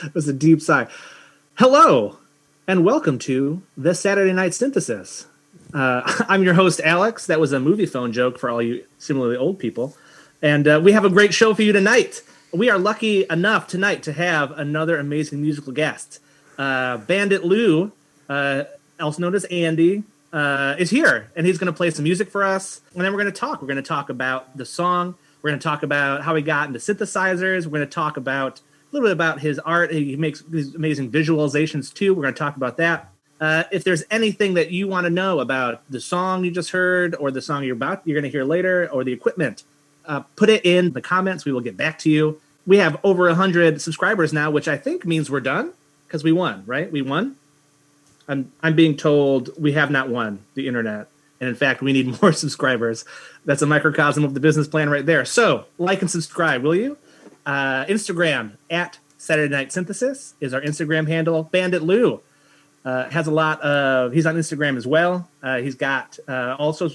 It was a deep sigh. Hello, and welcome to the Saturday Night Synthesis. I'm your host, Alex. That was a movie phone joke for all you similarly old people. And we have a great show for you tonight. We are lucky enough tonight to have another amazing musical guest. Bandit Lou, also known as Andy, is here, and he's going to play some music for us. And then we're going to talk. We're going to talk about the song. We're going to talk about how he got into synthesizers. We're going to talk about a little bit about his art. He makes these amazing visualizations too. We're going to talk about that. If there's anything that you want to know about the song you just heard, or the song you're going to hear later, or the equipment, put it in the comments. We will get back to you. We have over 100 subscribers now, which I think means we're done because we won, right? We won. I'm being told we have not won the internet. And in fact, we need more subscribers. That's a microcosm of the business plan right there. So like and subscribe, will you? Instagram at Saturday Night Synthesis is our Instagram handle. Bandit Lou has a lot of, he's on Instagram as well. He's got also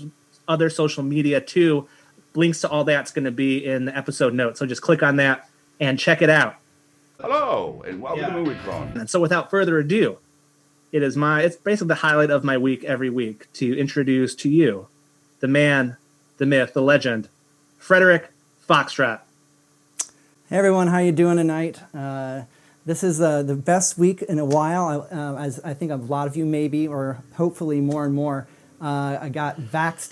other social media too. Links to all that's going to be in the episode notes. So just click on that and check it out. Hello, and welcome to Movie Phone. And so without further ado, it's basically the highlight of my week every week to introduce to you the man, the myth, the legend, Frederick Foxtrott. Hey everyone, how you doing tonight? This is the best week in a while, as I think a lot of you maybe, or hopefully more and more. I got vaxxed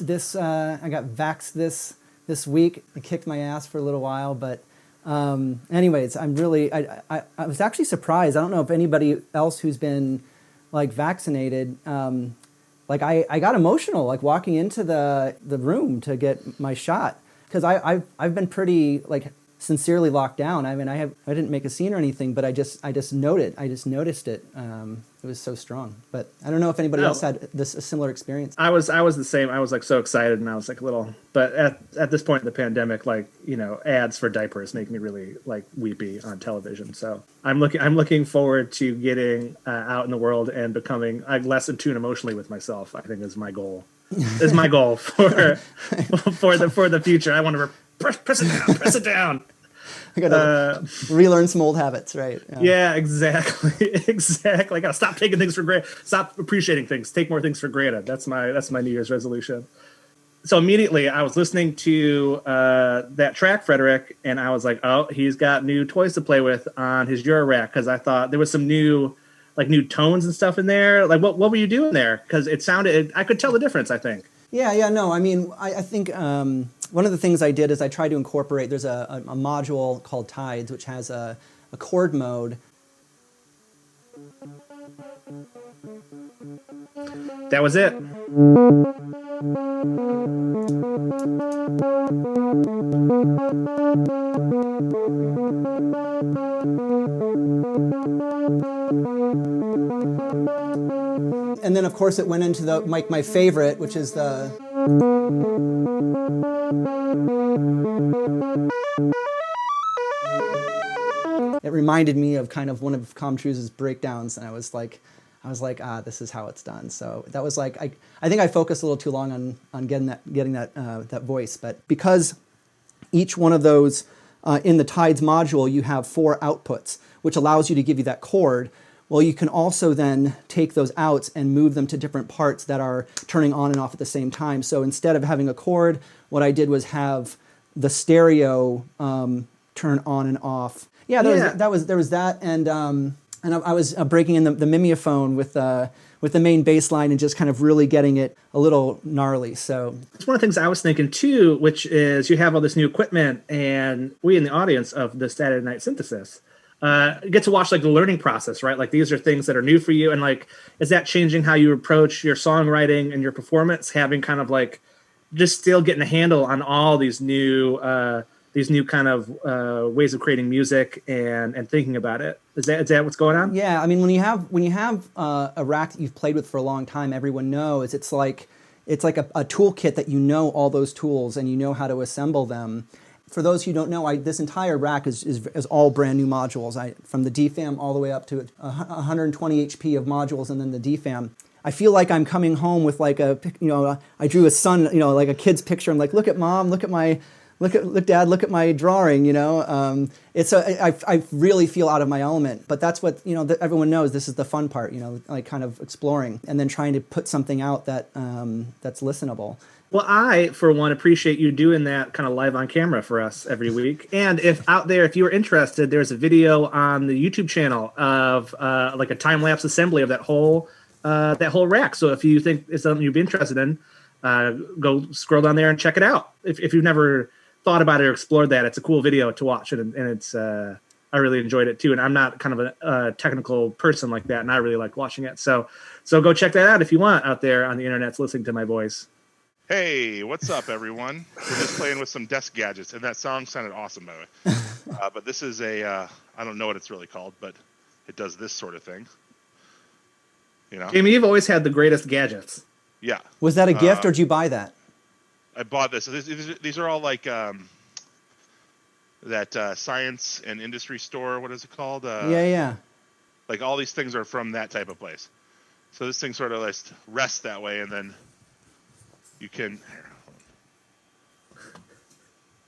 this week. I kicked my ass for a little while, but anyways, I was actually surprised. I don't know if anybody else who's been like vaccinated, I got emotional like walking into the room to get my shot, because I've been pretty like sincerely locked down. I mean, I didn't make a scene or anything, but I just noticed it. It was so strong. But I don't know if anybody else had a similar experience. I was the same. I was like so excited, and I was like a little. But at this point in the pandemic, like, you know, ads for diapers make me really like weepy on television. So I'm looking forward to getting out in the world and becoming less in tune emotionally with myself. I think is my goal. Is my goal for the future. I want to press it down. I gotta relearn some old habits, right? Yeah, exactly. I gotta stop taking things for granted. Stop appreciating things. Take more things for granted. That's my New Year's resolution. So immediately I was listening to that track, Frederick, and I was like, oh, he's got new toys to play with on his Euro rack, because I thought there was some new tones and stuff in there. Like, what were you doing there? Because I could tell the difference, I think. Yeah, no. I mean, I think one of the things I did is I tried to incorporate, there's a module called Tides, which has a chord mode That was it. And then, of course, it went into my favorite, which is the... It reminded me of kind of one of Truise's breakdowns, and I was like, this is how it's done. So that was like, I think I focused a little too long on getting that voice, but because each one of those in the Tides module, you have 4 outputs, which allows you to give you that chord. Well, you can also then take those outs and move them to different parts that are turning on and off at the same time. So instead of having a chord, what I did was have the stereo turn on and off. Yeah, there was that, and I was breaking in the mimeophone with the main bass line and just kind of really getting it a little gnarly. So it's one of the things I was thinking too, which is you have all this new equipment, and we in the audience of the Saturday Night Synthesis get to watch like the learning process, right? Like these are things that are new for you, and like is that changing how you approach your songwriting and your performance, having kind of like just still getting a handle on all these new kind of ways of creating music and thinking about it? Is that what's going on? Yeah, I mean, when you have a rack that you've played with for a long time, everyone knows it's like a toolkit that you know all those tools and you know how to assemble them. For those who don't know, this entire rack is all brand new modules. From the DFAM all the way up to 120 HP of modules, and then the DFAM. I feel like I'm coming home with like I drew a son, like a kid's picture. I'm like, look at mom, look dad, look at my drawing, I really feel out of my element, but that's what, everyone knows this is the fun part, like kind of exploring and then trying to put something out that that's listenable. Well, I, for one, appreciate you doing that kind of live on camera for us every week. And if you were interested, there's a video on the YouTube channel of like a time-lapse assembly of that whole rack. So if you think it's something you'd be interested in, go scroll down there and check it out. If you've never thought about it or explored that, it's a cool video to watch, and it's I really enjoyed it too. And I'm not kind of a technical person like that, and I really like watching it. So go check that out if you want out there on the internet listening to my voice. Hey, what's up, everyone? We're just playing with some desk gadgets, and that song sounded awesome, by the way. But this is I don't know what it's really called, but it does this sort of thing. Jamie, you've always had the greatest gadgets. Yeah. Was that a gift, or did you buy that? I bought this. These are all like that science and industry store. What is it called? Yeah. Like all these things are from that type of place. So this thing sort of like rests that way, and then you can.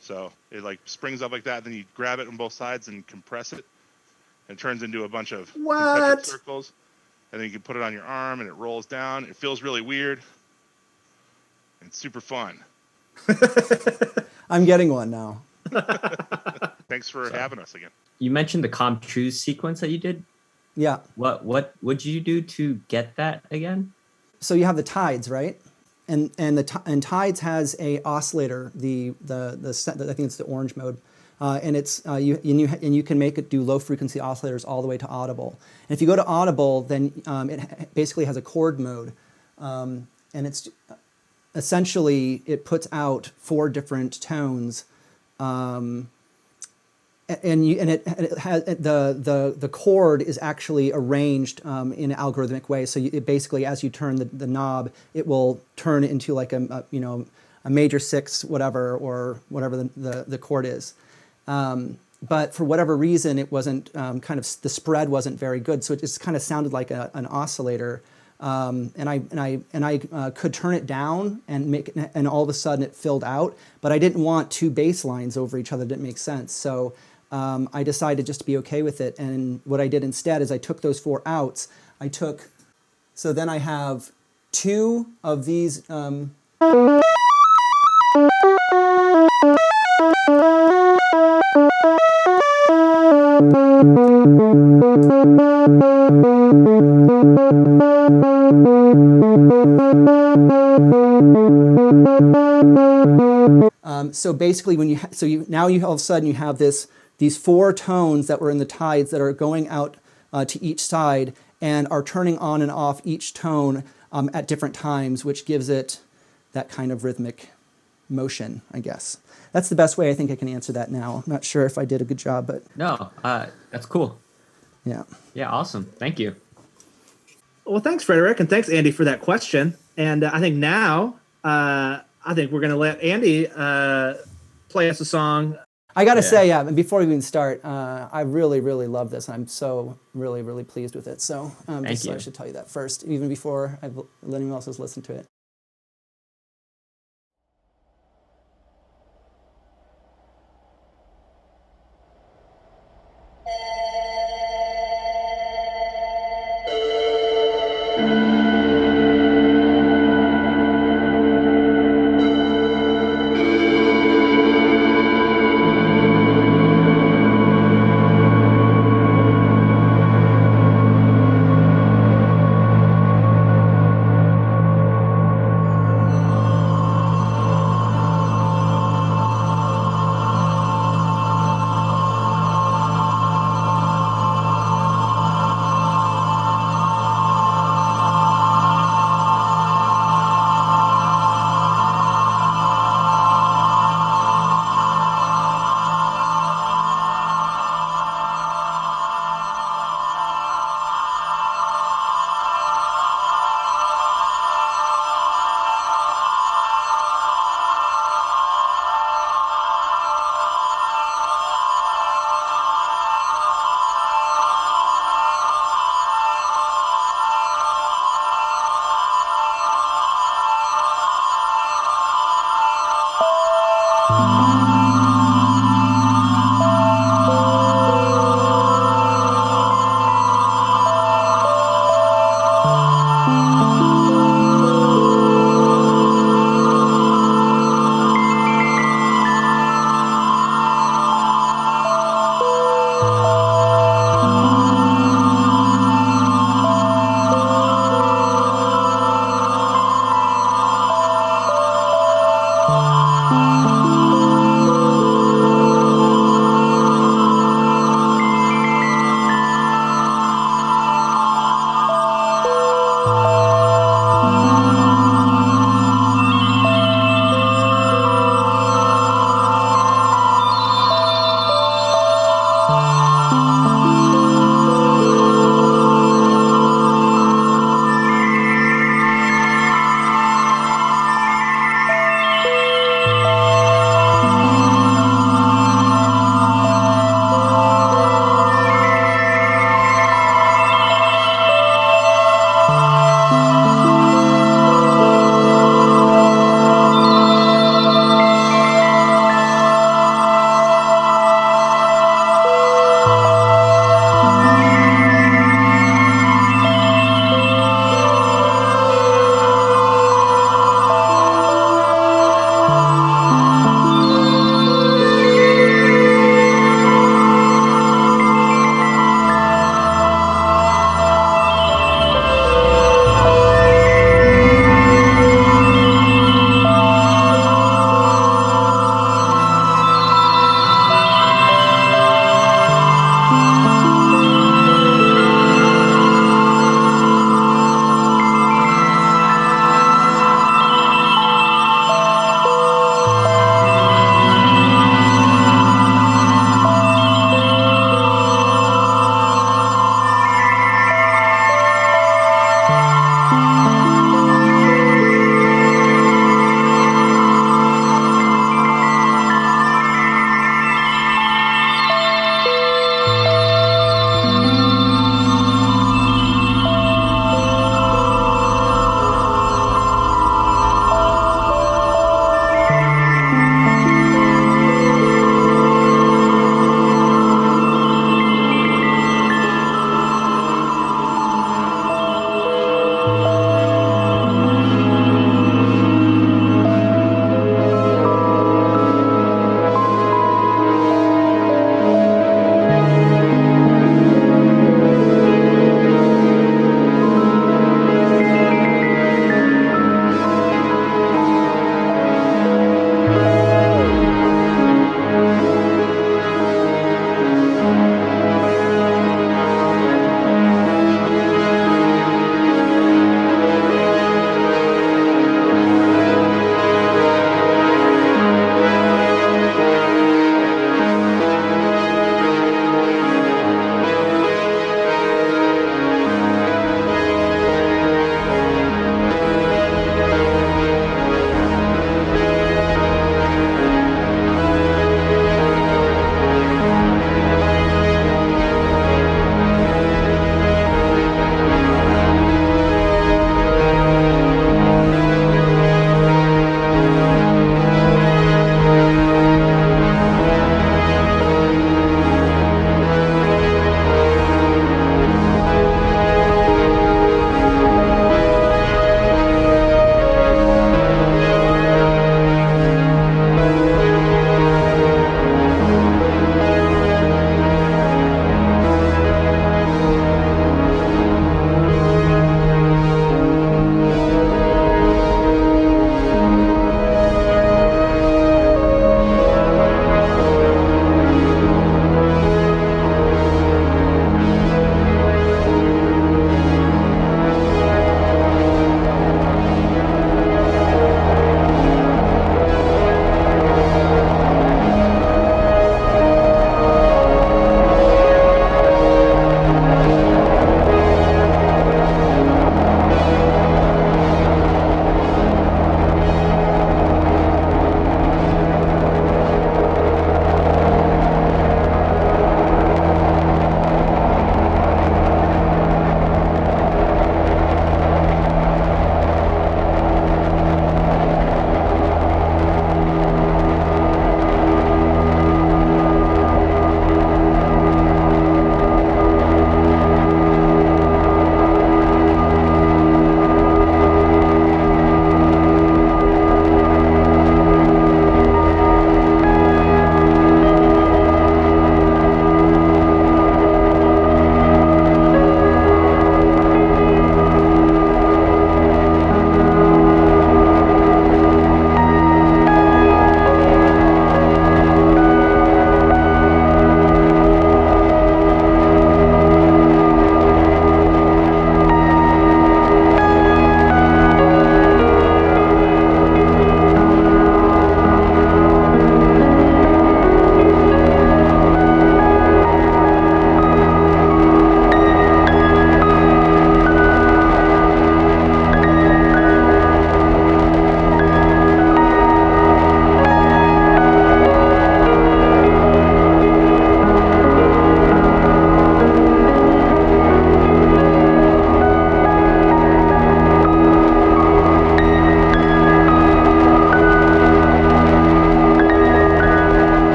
So it like springs up like that. Then you grab it on both sides and compress it, and it turns into a bunch of concentric circles. And then you can put it on your arm, and it rolls down. It feels really weird. It's super fun. I'm getting one now. Thanks for having us again. You mentioned the Truise sequence that you did. Yeah. What did you do to get that again? So you have the Tides, right? And Tides has a oscillator. The I think it's the orange mode. And it's you can make it do low frequency oscillators all the way to audible. And if you go to audible, then it basically has a chord mode, and it's essentially it puts out 4 different tones, and it has the chord is actually arranged in an algorithmic way. So it basically, as you turn the knob, it will turn into like a major 6 whatever, or whatever the chord is. But for whatever reason, it wasn't the spread wasn't very good, so it just kind of sounded like an oscillator. And I could turn it down and all of a sudden it filled out, but I didn't want 2 bass lines over each other. It didn't make sense. So I decided just to be okay with it. And what I did instead is I took those 4 outs. So then I have 2 of these. So basically, now you all of a sudden you have these 4 tones that were in the Tides that are going out to each side and are turning on and off each tone at different times, which gives it that kind of rhythmic motion, I guess. That's the best way I think I can answer that now. I'm not sure if I did a good job, but... No, that's cool. Yeah. Yeah, awesome. Thank you. Well, thanks, Frederick, and thanks, Andy, for that question. And I think now, I think we're going to let Andy play us a song. I got to say, before we even start, I really, really love this. I'm so really, really pleased with it. So just so I should tell you that first, even before I let anyone else listen to it.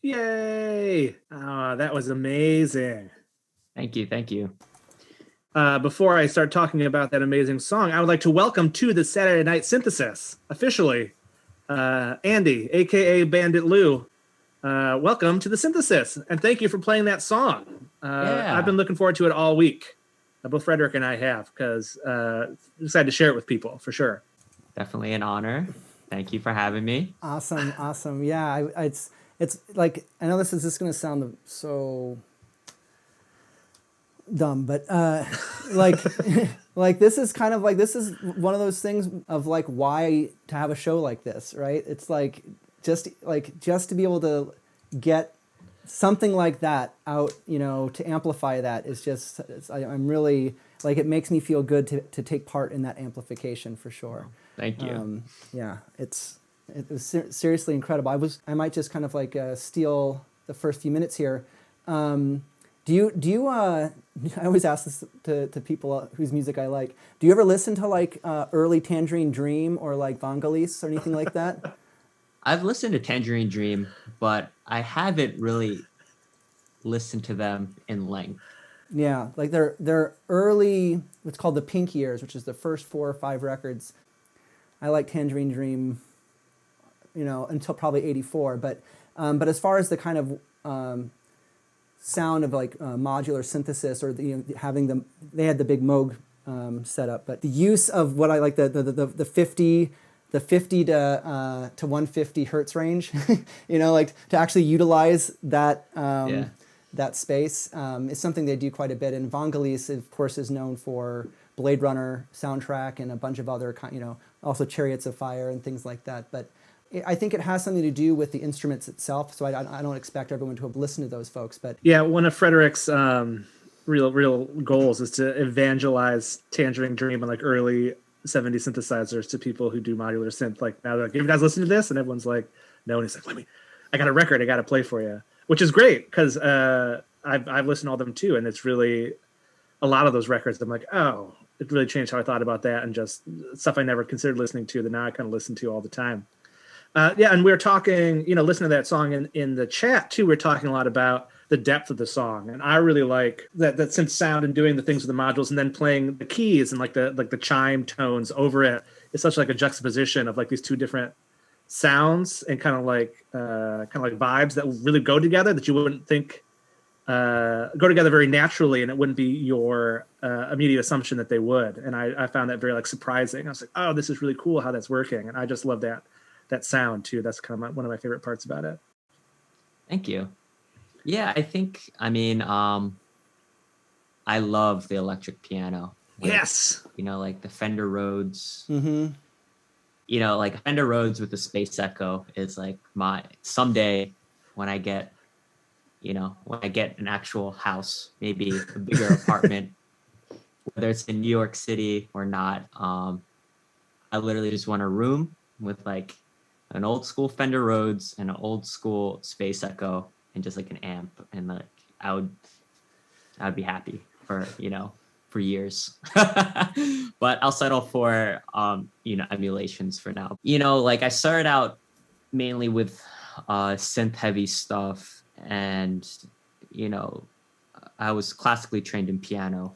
Yay! That was amazing. Thank you. Thank you. Before I start talking about that amazing song, I would like to welcome to the Saturday Night Synthesis, officially, Andy, aka Bandit Lou. Welcome to the Synthesis, and thank you for playing that song. Yeah. I've been looking forward to it all week. Both Frederick and I have, because decided to share it with people for sure. Definitely an honor. Thank you for having me. Awesome. Yeah, it's like, I know this is just going to sound so dumb, but like like this is kind of like, this is one of those things of like why to have a show like this, right? It's like just to be able to get something like that out, to amplify that is just, I'm really like, it makes me feel good to take part in that amplification for sure. Thank you. Yeah, it was seriously incredible. I might just kind of like steal the first few minutes here. Do you I always ask this to people whose music I like. Do you ever listen to like early Tangerine Dream or like Vangelis or anything like that? I've listened to Tangerine Dream, but I haven't really listened to them in length. Yeah, like they're early, what's called the Pink Years, which is the first 4 or 5 records. I like Tangerine Dream, until probably '84. But as far as the kind of sound of like modular synthesis, or having them, they had the big Moog setup, but the use of what I like, the 50 to 150 hertz range, like to actually utilize that that space is something they do quite a bit. And Vangelis, of course, is known for Blade Runner soundtrack and a bunch of other, also Chariots of Fire and things like that. But I think it has something to do with the instruments itself. So I don't expect everyone to have listened to those folks. But yeah, one of Frederick's real goals is to evangelize Tangerine Dream and like early 70s synthesizers to people who do modular synth. Like, now they're like, "You guys listen to this?" And everyone's like, "No." And he's like, I got a record I got to play for you," which is great, because I've listened to all of them too, and it's really a lot of those records. I'm like, oh, it really changed how I thought about that, and just stuff I never considered listening to that now I kind of listen to all the time. And we were talking, listening to that song in the chat too. We are talking a lot about the depth of the song, and I really like that synth sound and doing the things with the modules, and then playing the keys and like the chime tones over it. It's such like a juxtaposition of like these two different sounds and kind of like vibes that really go together, that you wouldn't think go together very naturally, and it wouldn't be your immediate assumption that they would. And I found that very like surprising. I was like, oh, this is really cool how that's working, and I just love that sound too. That's kind of one of my favorite parts about it. Thank you. Yeah, I love the electric piano. Yes. Like the Fender Rhodes. Mm-hmm. Like Fender Rhodes with the Space Echo is like my someday when I get an actual house, maybe a bigger apartment, whether it's in New York City or not. I literally just want a room with like an old school Fender Rhodes and an old school Space Echo and just like an amp, and like I would be happy for years. But I'll settle for emulations for now. Like I started out mainly with synth heavy stuff, and I was classically trained in piano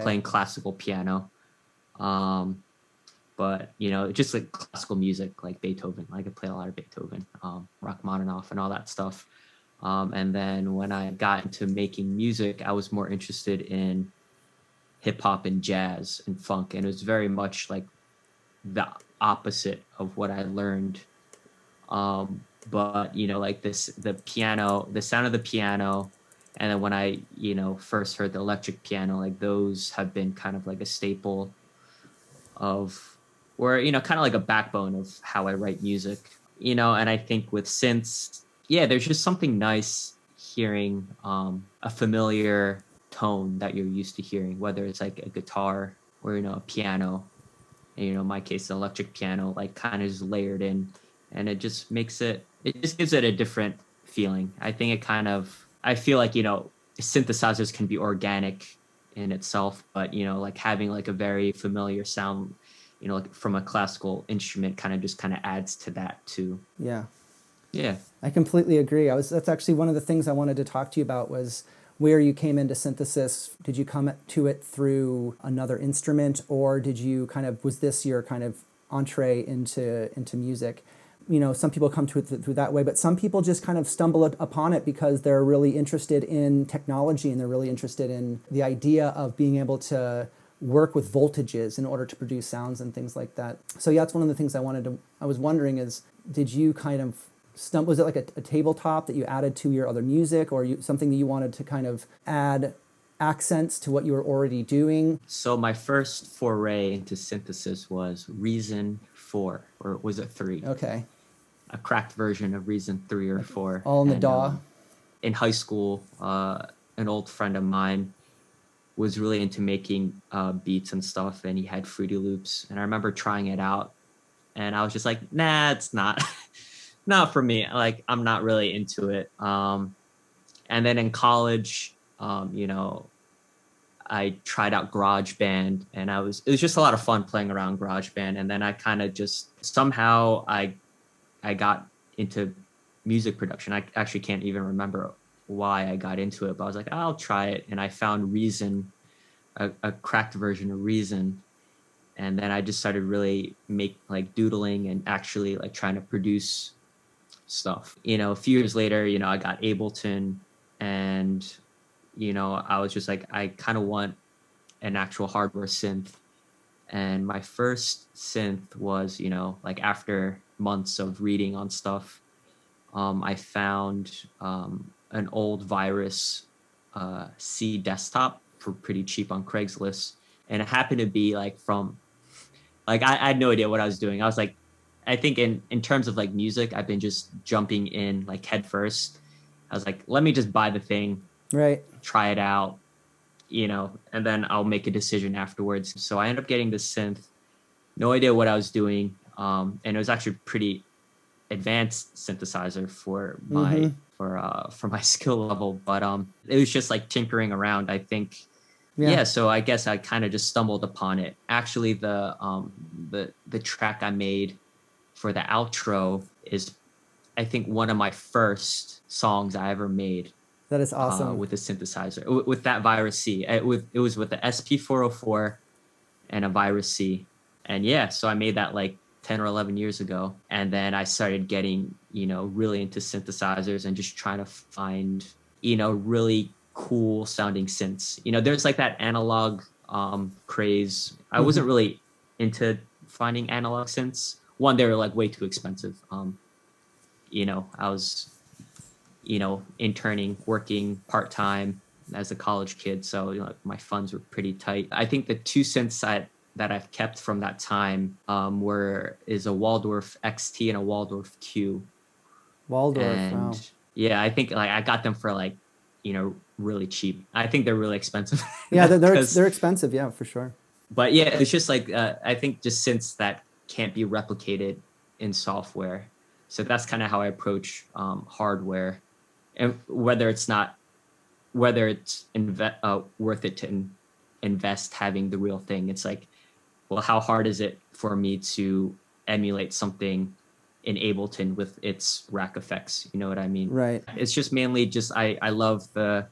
playing classical piano. But just like classical music, like Beethoven. I could play a lot of Beethoven, Rachmaninoff, and all that stuff. And then when I got into making music, I was more interested in hip hop and jazz and funk, and it was very much like the opposite of what I learned. But like the piano, the sound of the piano, and then when I first heard the electric piano, like those have been kind of like a staple of, or kind of like a backbone of how I write music. And I think with synths, there's just something nice hearing a familiar tone that you're used to hearing, whether it's like a guitar or a piano, and in my case, an electric piano, like kind of just layered in, and it just makes it just gives it a different feeling. I think I feel like synthesizers can be organic in itself, but like having like a very familiar sound, like from a classical instrument, kind of adds to that too. Yeah. I completely agree. That's actually one of the things I wanted to talk to you about was where you came into synthesis. Did you come to it through another instrument, or was this your kind of entree into music? Some people come to it through that way, but some people just kind of stumble upon it because they're really interested in technology and they're really interested in the idea of being able to work with voltages in order to produce sounds and things like that. So yeah, that's one of the things I was wondering is, did you kind of was it like a tabletop that you added to your other music, or something that you wanted to kind of add accents to what you were already doing? So my first foray into synthesis was Reason 4, or was it 3? Okay. A cracked version of Reason 3 or 4. All in the DAW. In high school, an old friend of mine was really into making beats and stuff, and he had Fruity Loops, and I remember trying it out, and I was just like, nah, it's not not for me. Like, I'm not really into it. And then in college, I tried out GarageBand, and it was just a lot of fun playing around GarageBand. And then I kind of just somehow I got into music production. I actually can't even remember why I got into it, but I was like, I'll try it. And I found Reason, a cracked version of Reason. And then I just started really doodling and actually like trying to produce stuff. A few years later, I got Ableton, and I was just like, I kind of want an actual hardware synth. And my first synth was, after months of reading on stuff, I found an old Virus C desktop for pretty cheap on Craigslist. And it happened to be I had no idea what I was doing. I was like, I think in terms of like music, I've been just jumping in like head first. I was like, let me just buy the thing, right? Try it out, and then I'll make a decision afterwards. So I ended up getting this synth, no idea what I was doing. And it was actually pretty advanced synthesizer for my for my skill level, but it was just like tinkering around, I think. Yeah, so I guess I kind of just stumbled upon it. Actually, the track I made for the outro is, I think, one of my first songs I ever made. That is awesome. With a synthesizer, with that Virus C. It was with the SP404 and a Virus C. And yeah, so I made that like 10 or 11 years ago. And then I started getting, really into synthesizers and just trying to find, really cool sounding synths. There's like that analog craze. I wasn't really into finding analog synths. One, they were like way too expensive. I was, interning, working part-time as a college kid. So, my funds were pretty tight. I think the two synths that I've kept from that time is a Waldorf XT and a Waldorf Q. Waldorf, and wow. Yeah, I think I got them for really cheap. I think they're really expensive. Yeah, they're expensive. Yeah, for sure. But yeah, it's just I think just synths that can't be replicated in software. So that's kind of how I approach hardware, and whether it's worth it to invest having the real thing. It's like, well, how hard is it for me to emulate something in Ableton with its rack effects? You know what I mean? Right. It's just mainly just I love the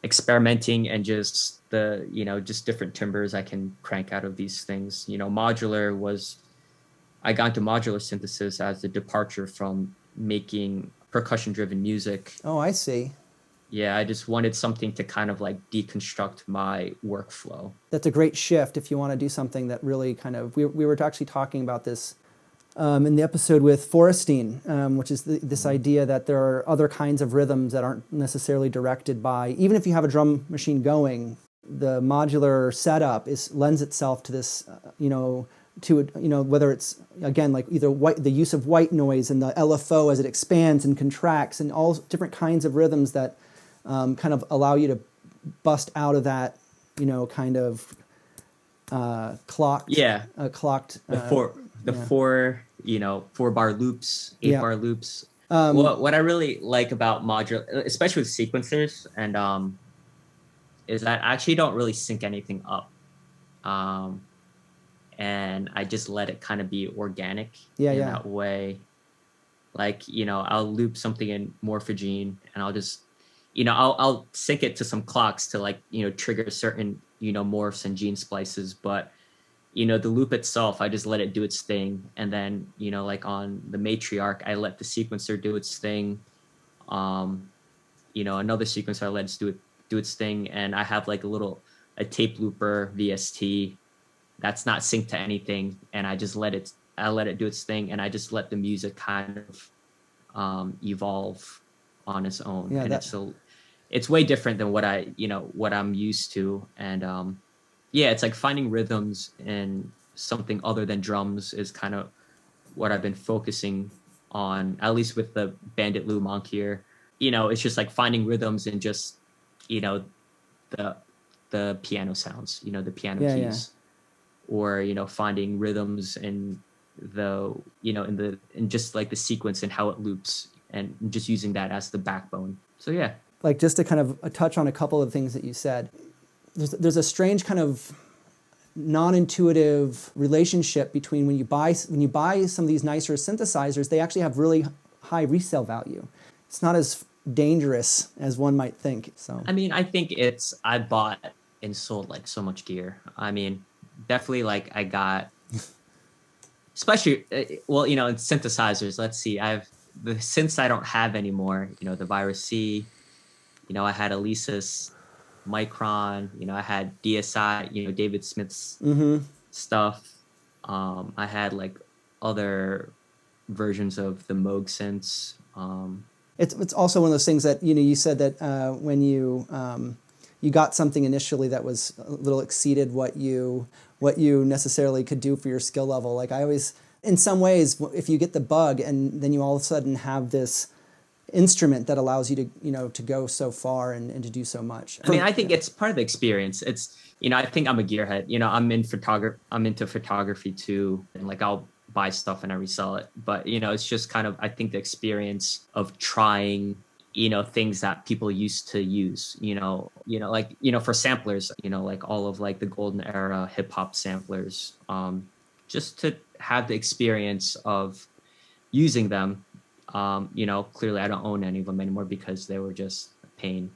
experimenting and just the just different timbres I can crank out of these things. Modular was, I got into modular synthesis as a departure from making percussion driven music. Oh, I see. Yeah, I just wanted something to kind of like deconstruct my workflow. That's a great shift if you want to do something that really kind of, we were actually talking about this in the episode with Forrestine, which is this idea that there are other kinds of rhythms that aren't necessarily directed by, even if you have a drum machine going, the modular setup lends itself to this, whether it's, again, like either the use of white noise and the LFO as it expands and contracts and all different kinds of rhythms that kind of allow you to bust out of that, kind of clocked. Yeah. Clocked. The 4-bar loops, 8-bar loops. What I really like about modular, especially with sequencers, and is that I actually don't really sync anything up. And I just let it kind of be organic in that way. Like, I'll loop something in Morphogene, and I'll just, I'll sync it to some clocks to like, trigger certain, morphs and gene splices. But, the loop itself, I just let it do its thing. And then, like on the matriarch, I let the sequencer do its thing. Another sequencer, I let it do its thing. And I have like a tape looper VST that's not synced to anything. And I just let it do its thing. And I just let the music kind of evolve on its own. Yeah, and it's way different than what I'm used to. And it's like finding rhythms in something other than drums is kind of what I've been focusing on, at least with the Bandit Lou Monk here. It's just like finding rhythms in just, the piano sounds, the piano keys, or, finding rhythms in in just like the sequence and how it loops, and just using that as the backbone. So yeah. Like, just to kind of touch on a couple of things that you said, there's a strange kind of non-intuitive relationship between when you buy some of these nicer synthesizers, they actually have really high resale value. It's not as dangerous as one might think. So I mean, I think I bought and sold like so much gear. I mean, definitely like I got, especially in synthesizers. Let's see, I have the synths I don't have anymore. The Virus C. I had Alesis, Micron. I had DSI. David Smith's stuff. I had like other versions of the Moog synths. It's also one of those things that you said that when you got something initially that was a little exceeded what you necessarily could do for your skill level. Like I always, in some ways, if you get the bug and then you all of a sudden have this instrument that allows you to to go so far and to do so much. I mean, I think it's part of the experience. It's I think I'm a gearhead. I'm into photography too, and like I'll buy stuff and I resell it. But it's just kind of, I think, the experience of trying things that people used to use, for samplers, like all of like the golden era hip hop samplers, just to have the experience of using them. Clearly I don't own any of them anymore because they were just a pain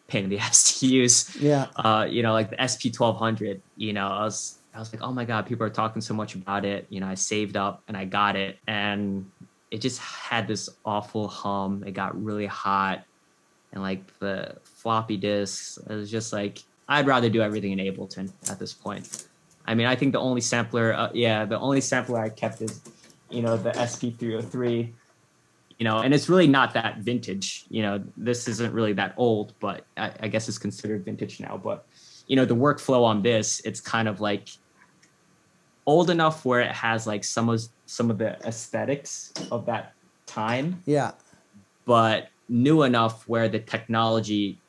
in the ass to use. Yeah. Like the SP1200, I was like, oh my God, people are talking so much about it. I saved up and I got it, and it just had this awful hum. It got really hot, and like the floppy disks, it was just like, I'd rather do everything in Ableton at this point. I mean, I think the only sampler I kept is, the SP303, and it's really not that vintage. This isn't really that old, but I guess it's considered vintage now. But, the workflow on this, it's kind of like old enough where it has like some of the aesthetics of that time. Yeah. But new enough where the technology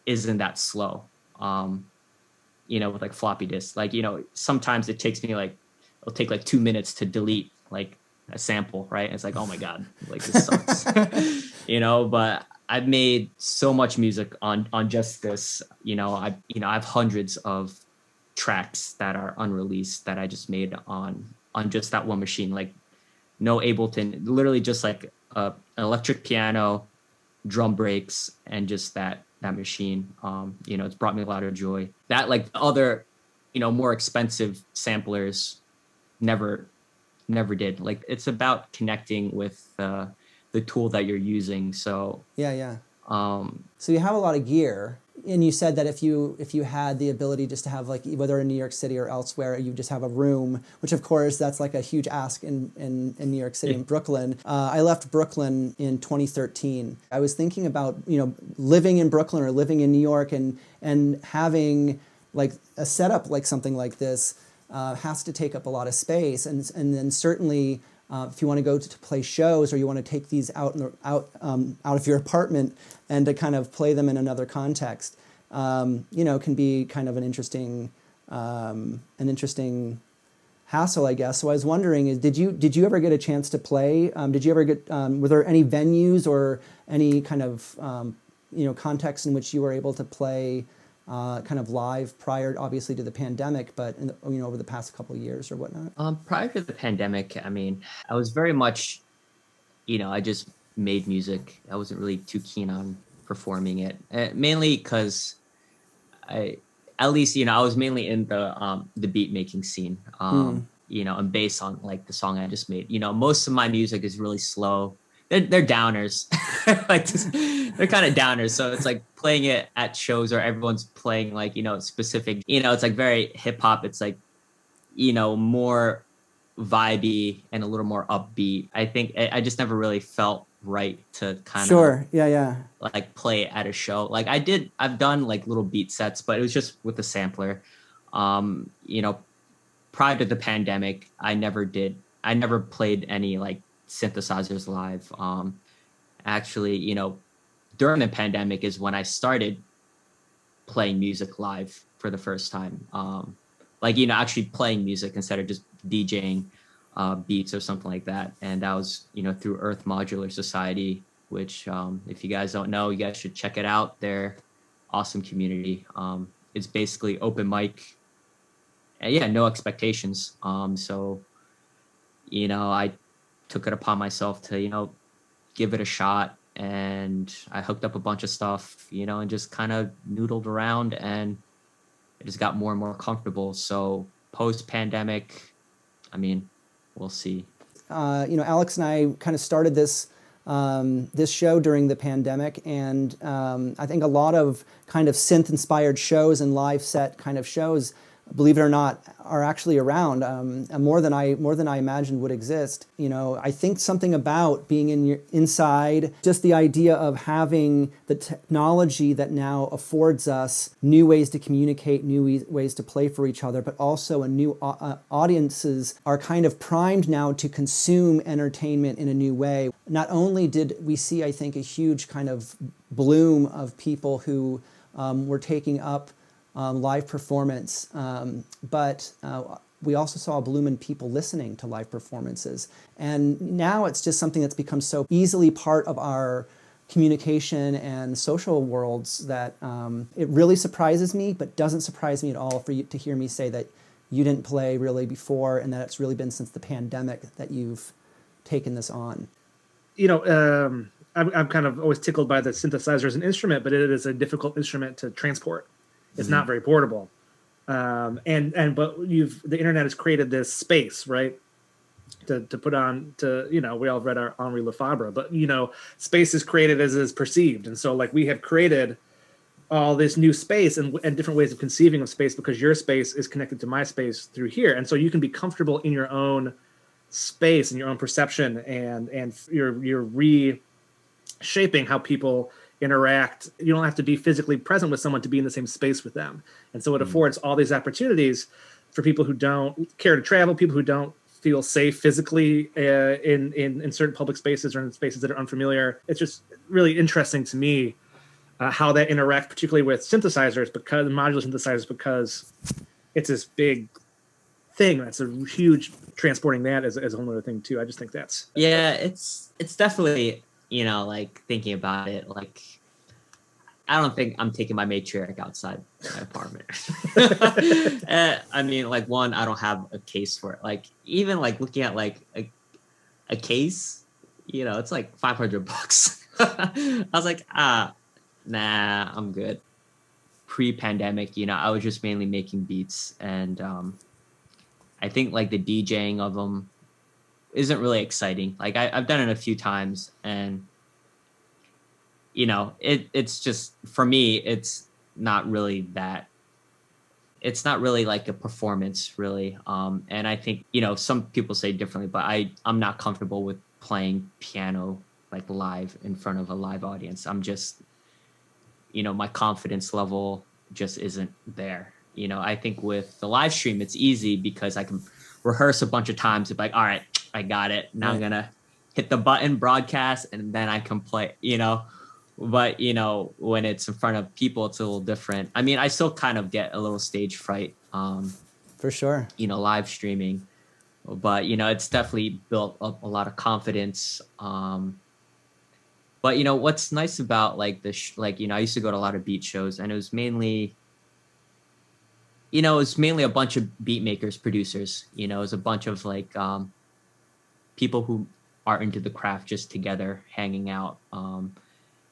isn't that slow. With like floppy disks, like, sometimes it takes me like, it'll take like 2 minutes to delete like a sample, right? And it's like, oh my God, like this sucks. But I've made so much music on just this. I have hundreds of tracks that are unreleased that I just made on just that one machine. Like no Ableton, literally just like an electric piano, drum breaks, and just that machine. It's brought me a lot of joy. That, like other, more expensive samplers never did. Like it's about connecting with the tool that you're using. So yeah. So you have a lot of gear, and you said that if you had the ability just to have, like, whether in New York City or elsewhere, you just have a room, which of course that's like a huge ask in New York City and Brooklyn. I left Brooklyn in 2013. I was thinking about living in Brooklyn or living in New York and having like a setup like something like this has to take up a lot of space, and then certainly. If you want to go to play shows, or you want to take these out of your apartment and to kind of play them in another context, can be kind of an interesting hassle, I guess. So I was wondering, did you ever get a chance to play? Did you ever get? Were there any venues or any kind of context in which you were able to play? Kind of live prior, obviously, to the pandemic, but over the past couple of years or whatnot. Prior to the pandemic, I mean, I was very much I just made music. I wasn't really too keen on performing it, mainly because at least, I was mainly in the beat making scene, and based on like the song I just made. Most of my music is really slow. They're downers, like they're kind of downers. So it's like playing it at shows where everyone's playing like specific. It's like very hip hop. It's like more vibey and a little more upbeat. I think I just never really felt right to kind of Sure. Yeah. like play at a show. Like I've done like little beat sets, but it was just with the sampler. Prior to the pandemic, I never played any like synthesizers live. Actually, during the pandemic is when I started playing music live for the first time. Actually playing music instead of just DJing beats or something like that. And that was, through Earth Modular Society, which if you guys don't know, you guys should check it out. They're awesome community. It's basically open mic. And yeah, no expectations. So, I took it upon myself to, give it a shot. And I hooked up a bunch of stuff, and just kind of noodled around, and it just got more and more comfortable. So post-pandemic, we'll see. Alex and I kind of started this show during the pandemic, and I think a lot of kind of synth-inspired shows and live set kind of shows, believe it or not, are actually around, more than I imagined would exist. I think something about being inside, just the idea of having the technology that now affords us new ways to communicate, new ways to play for each other, but also a new audiences are kind of primed now to consume entertainment in a new way. Not only did we see, I think, a huge kind of bloom of people who were taking up live performance, but we also saw a bloom in people listening to live performances. And now it's just something that's become so easily part of our communication and social worlds that it really surprises me, but doesn't surprise me at all for you to hear me say that you didn't play really before, and that it's really been since the pandemic that you've taken this on. I'm kind of always tickled by the synthesizer as an instrument, but it is a difficult instrument to transport. It's not very portable. But the internet has created this space, right? To put on to, we all read our Henri Lefebvre, but, space is created as is perceived. And so like we have created all this new space and different ways of conceiving of space because your space is connected to my space through here. And so you can be comfortable in your own space and your own perception, and you're reshaping how people interact. You don't have to be physically present with someone to be in the same space with them. And so it affords all these opportunities for people who don't care to travel, people who don't feel safe physically in certain public spaces or in spaces that are unfamiliar. It's just really interesting to me how that interacts, particularly with synthesizers, because modular synthesizers, because it's this big thing. That's a huge transporting that as a whole other thing too. I just think that's it's definitely, like thinking about it, like I don't think I'm taking my matriarch outside my apartment. Like one, I don't have a case for it. Like even like looking at like a case, it's like $500. I was like, nah, I'm good. Pre-pandemic, I was just mainly making beats, and I think like the DJing of them isn't really exciting. Like I've done it a few times, and it's just, for me, it's not really that. It's not really like a performance, really. And I think, some people say differently, but I'm not comfortable with playing piano like live in front of a live audience. I'm just, my confidence level just isn't there. I think with the live stream, it's easy because I can rehearse a bunch of times. It's like, all right, I got it. Now right. I'm going to hit the button, broadcast, and then I can play, But, when it's in front of people, it's a little different. I still kind of get a little stage fright. For sure. Live streaming. But, it's definitely built up a lot of confidence. But, what's nice about like I used to go to a lot of beat shows, and it was mainly a bunch of beat makers, producers. It was a bunch of like people who are into the craft just together, hanging out.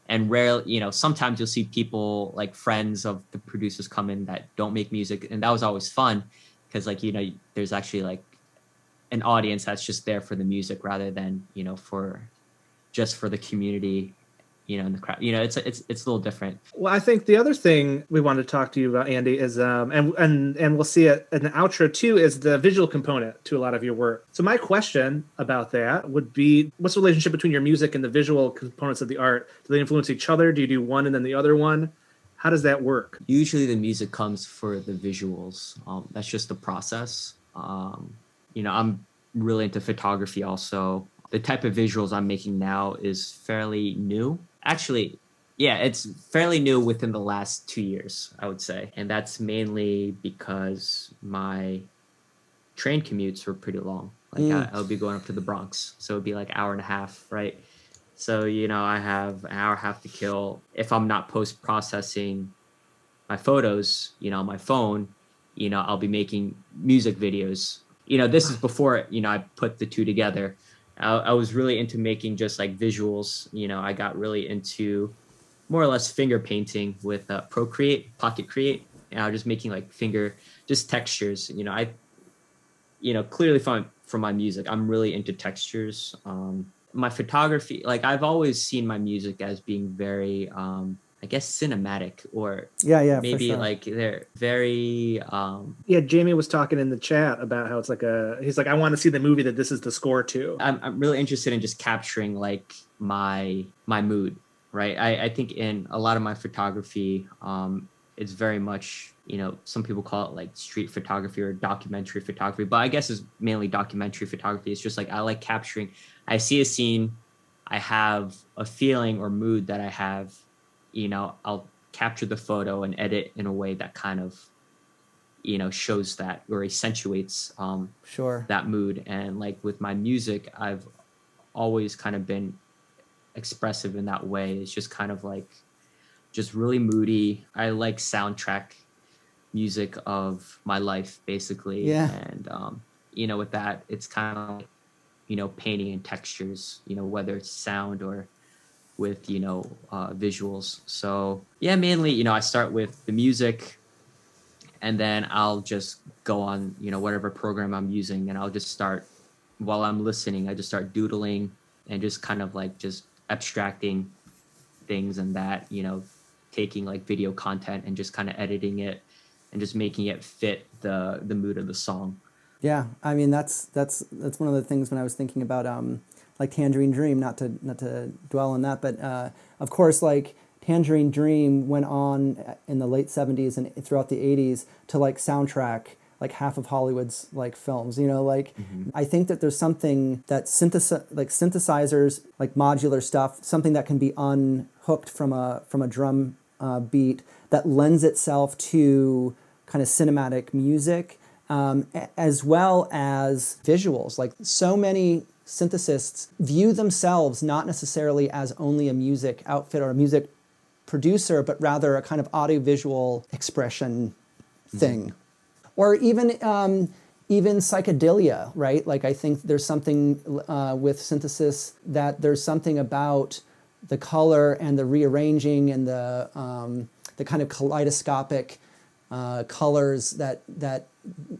And rarely, you know, sometimes you'll see people like friends of the producers come in that don't make music. And that was always fun because like, you know, there's actually like an audience that's just there for the music rather than, you know, for the community, you know, in the crowd. You know, it's a little different. Well, I think the other thing we wanted to talk to you about, Andy, is and we'll see it in the outro too, is the visual component to a lot of your work. So my question about that would be, what's the relationship between your music and the visual components of the art? Do they influence each other? Do you do one and then the other one? How does that work? Usually the music comes for the visuals. That's just the process. You know, I'm really into photography also. The type of visuals I'm making now is fairly new. Actually, yeah, it's fairly new within the last 2 years, I would say. And that's mainly because my train commutes were pretty long. Like I would be going up to the Bronx. So it'd be like an hour and a half, right? So, you know, I have an hour and a half to kill. If I'm not post-processing my photos, you know, on my phone, you know, I'll be making music videos. You know, this is before, you know, I put the two together. I was really into making just like visuals. You know, I got really into more or less finger painting with Procreate, Pocket Create. And I was just making like just textures. You know, clearly from my music, I'm really into textures. My photography, like I've always seen my music as being very, I guess, cinematic, or maybe for sure. like they're very Jamie was talking in the chat about how it's like he's like, I want to see the movie that this is the score to. I'm really interested in just capturing like my mood, right? I think in a lot of my photography, it's very much, you know, some people call it like street photography or documentary photography, but I guess it's mainly documentary photography. It's just like I like capturing, I see a scene, I have a feeling or mood that I have, you know, I'll capture the photo and edit in a way that kind of, you know, shows that or accentuates that mood. And like with my music, I've always kind of been expressive in that way. It's just kind of like just really moody. I like soundtrack music of my life, basically. Yeah. And you know, with that, it's kind of like, you know, painting and textures, you know, whether it's sound or with, you know, visuals. So yeah, mainly, you know, I start with the music and then I'll just go on, you know, whatever program I'm using, and I'll just start, while I'm listening, I just start doodling and just kind of like just abstracting things, and that, you know, taking like video content and just kind of editing it and just making it fit the mood of the song. Yeah, I mean that's one of the things when I was thinking about like Tangerine Dream, not to dwell on that, but of course, like Tangerine Dream went on in the late 70s and throughout the 80s to like soundtrack like half of Hollywood's like films, you know, like I think that there's something that synthesizers, like modular stuff, something that can be unhooked from a drum beat that lends itself to kind of cinematic music, as well as visuals. Like so many synthesists view themselves not necessarily as only a music outfit or a music producer, but rather a kind of audiovisual expression thing. Or even psychedelia, right? Like I think there's something with synthesis that there's something about the color and the rearranging and the kind of kaleidoscopic colors that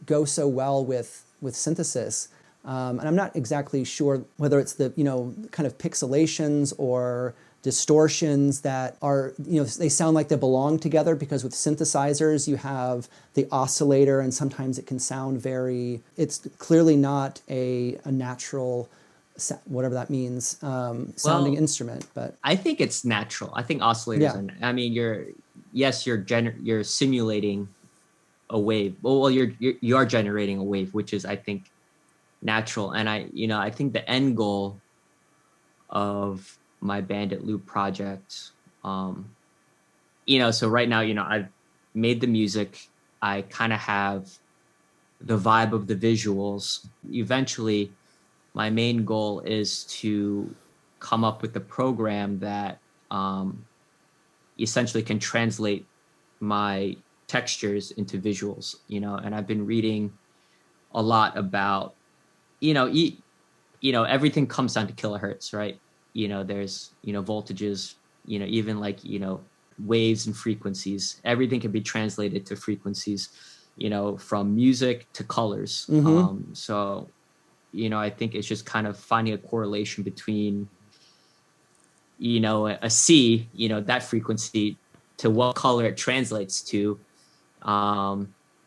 go so well with synthesis. And I'm not exactly sure whether it's the, you know, kind of pixelations or distortions that are, you know, they sound like they belong together, because with synthesizers you have the oscillator and sometimes it can sound it's clearly not a natural, whatever that means, sounding instrument. But I think it's natural. I think oscillators I mean, you're simulating a wave. Well, you are generating a wave, which is, I think, natural. And I think the end goal of my Bandit Loop project, so right now, I've made the music. I kind of have the vibe of the visuals. Eventually, my main goal is to come up with a program that essentially can translate my textures into visuals, and I've been reading a lot about, everything comes down to kilohertz, right? There's, voltages, even like, waves and frequencies. Everything can be translated to frequencies, from music to colors. So, I think it's just kind of finding a correlation between, a C, that frequency to what color it translates to.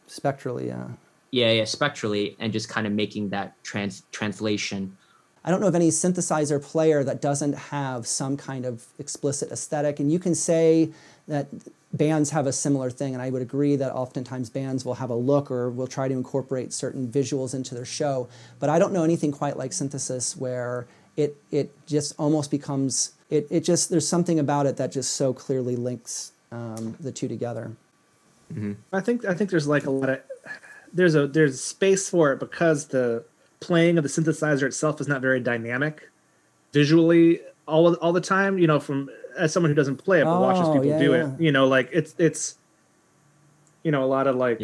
Spectrally, yeah. Yeah, spectrally, and just kind of making that translation. I don't know of any synthesizer player that doesn't have some kind of explicit aesthetic. And you can say that bands have a similar thing, and I would agree that oftentimes bands will have a look or will try to incorporate certain visuals into their show. But I don't know anything quite like synthesis where it just almost becomes, there's something about it that just so clearly links the two together. Mm-hmm. I think there's like a lot of, there's space for it because the playing of the synthesizer itself is not very dynamic visually all the time, from as someone who doesn't play it but watches people do it, like it's a lot of like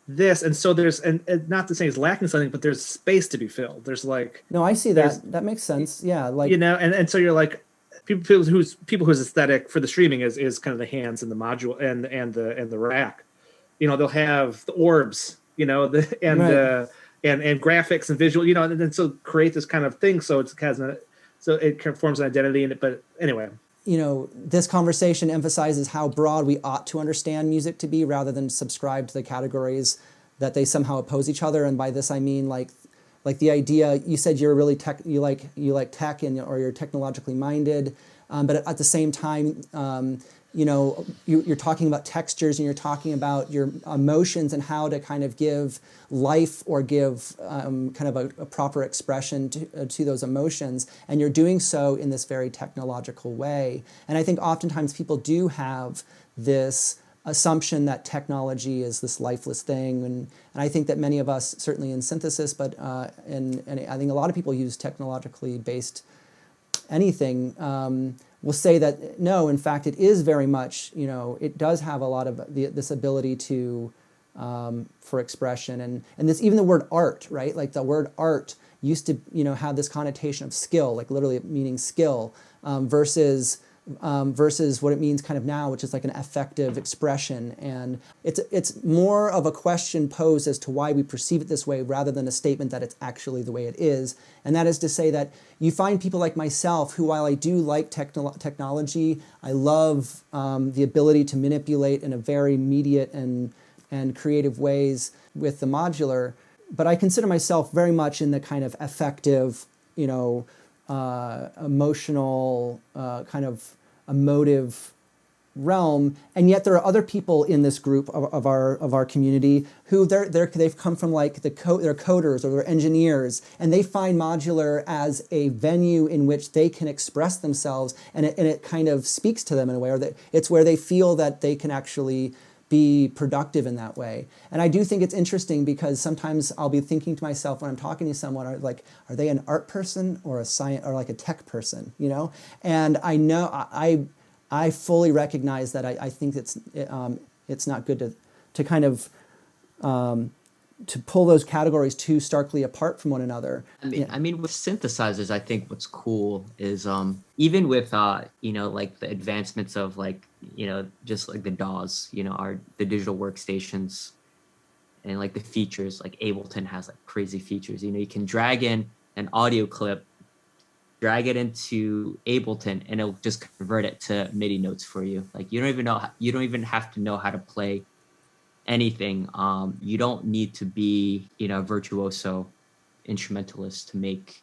this, and so there's and not to say it's lacking something, but there's space to be filled. There's like, no, I see that makes sense. Yeah, like, and so you're like people whose aesthetic for the streaming is kind of the hands and the module and the rack. They'll have the orbs, and graphics and visual, and so create this kind of thing. So it forms an identity in it. But anyway, this conversation emphasizes how broad we ought to understand music to be, rather than subscribe to the categories that they somehow oppose each other. And by this I mean like the idea, you said you're really tech, you like tech or you're technologically minded, but at the same time, you're talking about textures and you're talking about your emotions and how to kind of give life or give kind of a proper expression to those emotions. And you're doing so in this very technological way. And I think oftentimes people do have this assumption that technology is this lifeless thing. And I think that many of us, certainly in synthesis, but and I think a lot of people use technologically based anything, will say that no, in fact, it is very much, it does have a lot of this ability to for expression, and this, even the word art, right? Like the word art used to have this connotation of skill, like literally meaning skill, versus what it means kind of now, which is like an affective expression. And it's more of a question posed as to why we perceive it this way, rather than a statement that it's actually the way it is. And that is to say that you find people like myself who, while I do like technology, I love the ability to manipulate in a very immediate and creative ways with the modular, but I consider myself very much in the kind of affective, emotional, kind of emotive realm. And yet there are other people in this group of our community who they've come from like they're coders or they're engineers, and they find modular as a venue in which they can express themselves, and it kind of speaks to them in a way, or that it's where they feel that they can actually be productive in that way. And I do think it's interesting because sometimes I'll be thinking to myself when I'm talking to someone, are they an art person or a science or like a tech person, And I know I fully recognize that I think it's not good to kind of to pull those categories too starkly apart from one another. I mean, with synthesizers, I think what's cool is even with like the advancements of just like the DAWs, the digital workstations, and like the features, like Ableton has like crazy features. You can drag in an audio clip, drag it into Ableton, and it'll just convert it to MIDI notes for you. Like you don't even have to know how to play anything. You don't need to be a virtuoso instrumentalist to make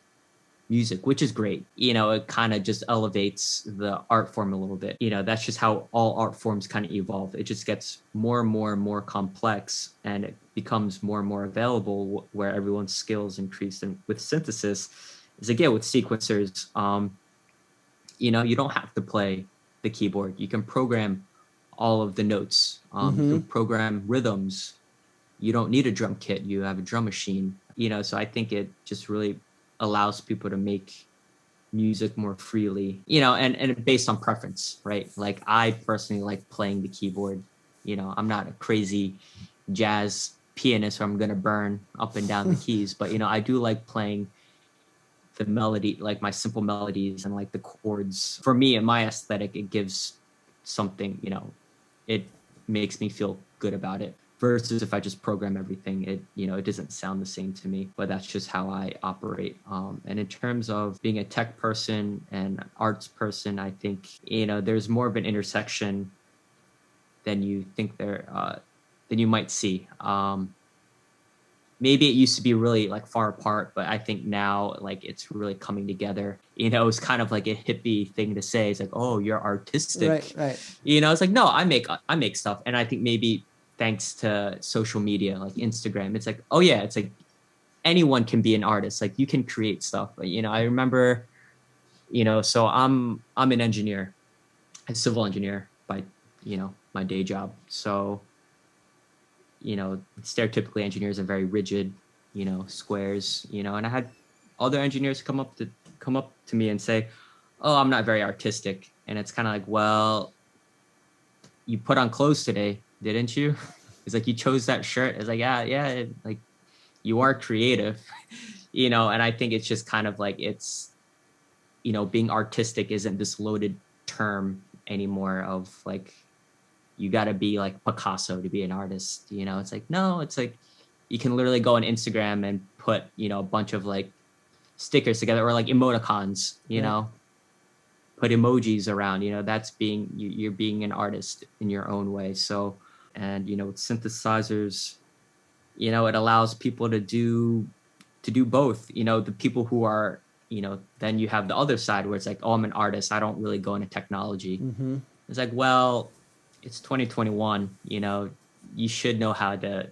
music, which is great. It kind of just elevates the art form a little bit. That's just how all art forms kind of evolve. It just gets more and more and more complex, and it becomes more and more available where everyone's skills increase. And with synthesis, is again with sequencers, you don't have to play the keyboard. You can program all of the notes. You can program rhythms. You don't need a drum kit. You have a drum machine. So I think it just really allows people to make music more freely, and based on preference, right? Like I personally like playing the keyboard. I'm not a crazy jazz pianist where I'm going to burn up and down the keys, but I do like playing the melody, like my simple melodies and like the chords. For me and my aesthetic, it gives something, you know, it makes me feel good about it. Versus if I just program everything, it doesn't sound the same to me. But that's just how I operate. And in terms of being a tech person and an arts person, I think, there's more of an intersection than you think than you might see. Maybe it used to be really like far apart, but I think now like it's really coming together. It's kind of like a hippie thing to say. It's like, oh, you're artistic. Right. It's like, no, I make stuff. And I think maybe thanks to social media like Instagram, it's like, oh yeah, it's like anyone can be an artist. Like you can create stuff. But, I remember, so I'm an engineer, a civil engineer by, my day job. So, stereotypically engineers are very rigid, squares, and I had other engineers come up to me and say, oh, I'm not very artistic. And it's kind of like, well, you put on clothes today, didn't you? It's like, you chose that shirt. It's like, yeah, like you are creative, and I think it's just kind of like, it's, being artistic isn't this loaded term anymore of like, you got to be like Picasso to be an artist. It's like, no, it's like, you can literally go on Instagram and put, a bunch of like stickers together or like emoticons, put emojis around, that's you're being an artist in your own way. So, and, with synthesizers, it allows people to do both, the people who are, then you have the other side where it's like, oh, I'm an artist. I don't really go into technology. Mm-hmm. It's like, well, it's 2021, you should know how to,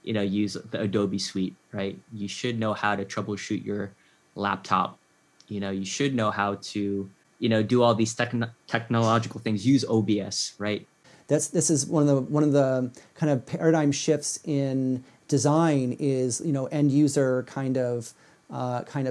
use the Adobe suite, right? You should know how to troubleshoot your laptop. You should know how to, do all these technological things, use OBS, right? This is one of the kind of paradigm shifts in design is, end user kind of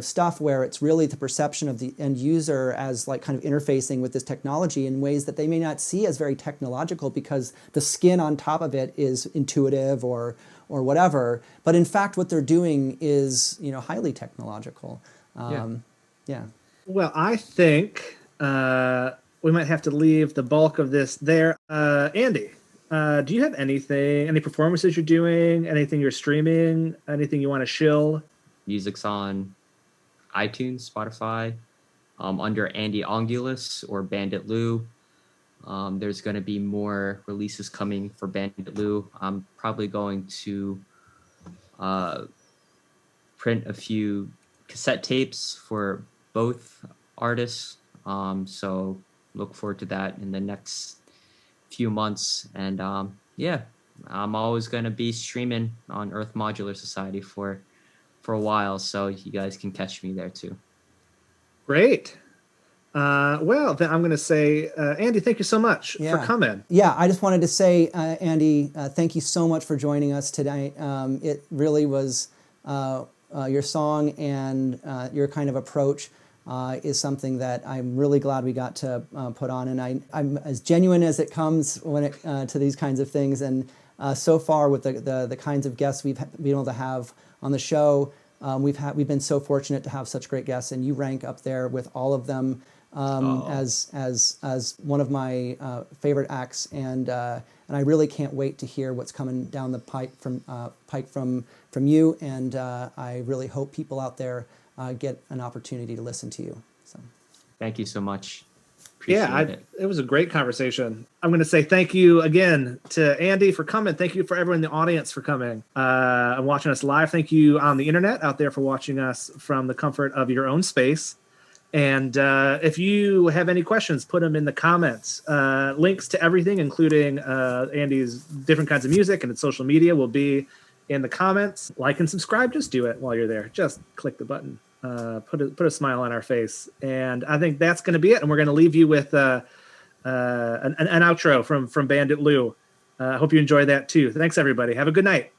stuff where it's really the perception of the end user as like kind of interfacing with this technology in ways that they may not see as very technological because the skin on top of it is intuitive or whatever. But in fact, what they're doing is, highly technological. Yeah. Well, I think we might have to leave the bulk of this there. Andy, do you have any performances you're doing, anything you're streaming, anything you want to shill? Music's on iTunes, Spotify, under Andy Ongulus or Bandit Lou. There's going to be more releases coming for Bandit Lou. I'm probably going to print a few cassette tapes for both artists. So look forward to that in the next few months. And I'm always going to be streaming on Earth Modular Society for a while, so you guys can catch me there too. Great. Well, then I'm going to say, Andy, thank you so much for coming. Yeah, I just wanted to say, Andy, thank you so much for joining us today. It really was your song and your kind of approach is something that I'm really glad we got to put on, and I'm as genuine as it comes when it to these kinds of things. And so far, with the kinds of guests we've been able to have on the show, we've been so fortunate to have such great guests, and you rank up there with all of them as one of my favorite acts, and I really can't wait to hear what's coming down the pike from you, and I really hope people out there get an opportunity to listen to you. So, thank you so much. It was a great conversation. I'm going to say thank you again to Andy for coming. Thank you for everyone in the audience for coming and watching us live. Thank you on the internet out there for watching us from the comfort of your own space. And if you have any questions, put them in the comments. Links to everything, including Andy's different kinds of music and its social media, will be in the comments. Like and subscribe. Just do it while you're there. Just click the button. Put a smile on our face, and I think that's going to be it. And we're going to leave you with an outro from Bandit Lou. I hope you enjoy that too. Thanks, everybody. Have a good night.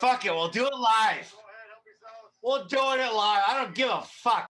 Fuck it, we'll do it live. We'll do it live. I don't give a fuck.